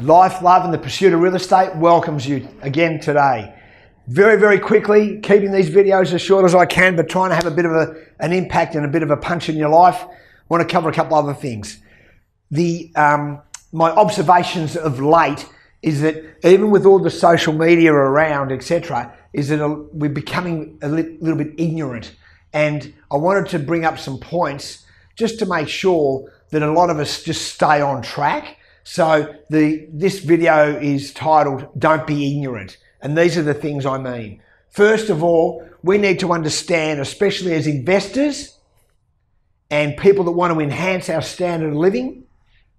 Life, Love and the Pursuit of Real Estate welcomes you again today. Very, very quickly, keeping these videos as short as I can, but trying to have a bit of an impact and a bit of a punch in your life. I want to cover a couple other things. My observations of late is that even with all the social media around, etc., is that we're becoming a little bit ignorant. And I wanted to bring up some points just to make sure that a lot of us just stay on track. So this video is titled, Don't Be Ignorant. And these are the things I mean. First of all, we need to understand, especially as investors and people that want to enhance our standard of living,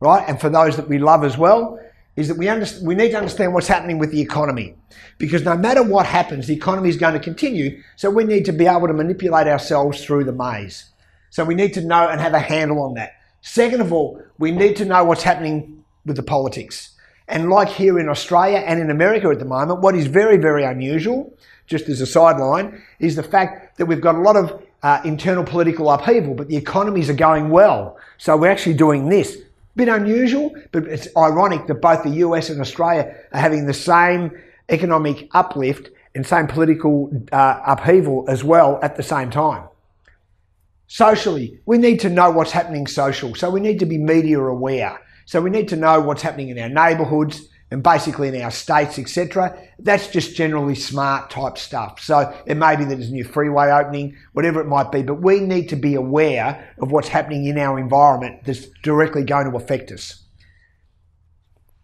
right? And for those that we love as well, is that we need to understand what's happening with the economy. Because no matter what happens, the economy is going to continue. So we need to be able to manipulate ourselves through the maze. So we need to know and have a handle on that. Second of all, we need to know what's happening with the politics. And like here in Australia and in America at the moment, what is very, very unusual, just as a sideline, is the fact that we've got a lot of internal political upheaval, but the economies are going well. So we're actually doing this. Bit unusual, but it's ironic that both the US and Australia are having the same economic uplift and same political upheaval as well at the same time. Socially, we need to know what's happening social. So we need to be media aware. So we need to know what's happening in our neighbourhoods and basically in our states, etc. That's just generally smart type stuff. So it may be that there's a new freeway opening, whatever it might be, but we need to be aware of what's happening in our environment that's directly going to affect us.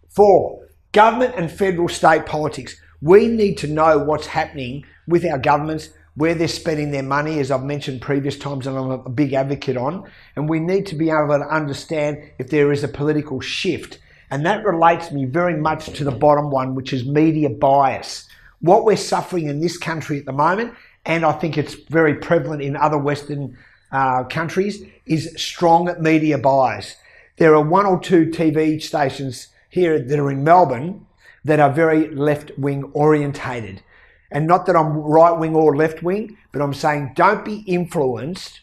4, government and federal state politics. We need to know what's happening with our governments, where they're spending their money, as I've mentioned previous times and I'm a big advocate on, and we need to be able to understand if there is a political shift. And that relates me very much to the bottom one, which is media bias. What we're suffering in this country at the moment, and I think it's very prevalent in other Western countries, is strong media bias. There are 1 or 2 TV stations here that are in Melbourne that are very left-wing orientated. And not that I'm right-wing or left-wing, but I'm saying don't be influenced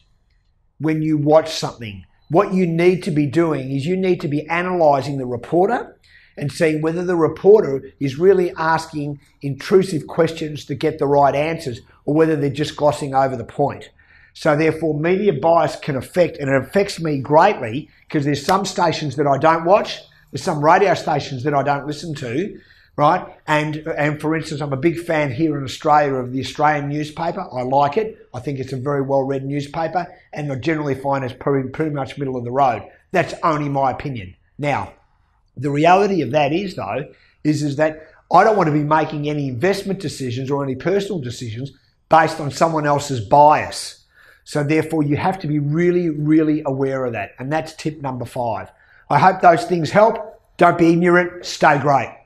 when you watch something. What you need to be doing is you need to be analysing the reporter and seeing whether the reporter is really asking intrusive questions to get the right answers or whether they're just glossing over the point. So therefore, media bias can affect, and it affects me greatly because there's some stations that I don't watch, there's some radio stations that I don't listen to, right? And for instance, I'm a big fan here in Australia of the Australian newspaper. I like it. I think it's a very well-read newspaper, and I generally find it's pretty much middle of the road. That's only my opinion. Now, the reality of that is, though, is that I don't want to be making any investment decisions or any personal decisions based on someone else's bias. So therefore, you have to be really, really aware of that. And that's tip number 5. I hope those things help. Don't be ignorant. Stay great.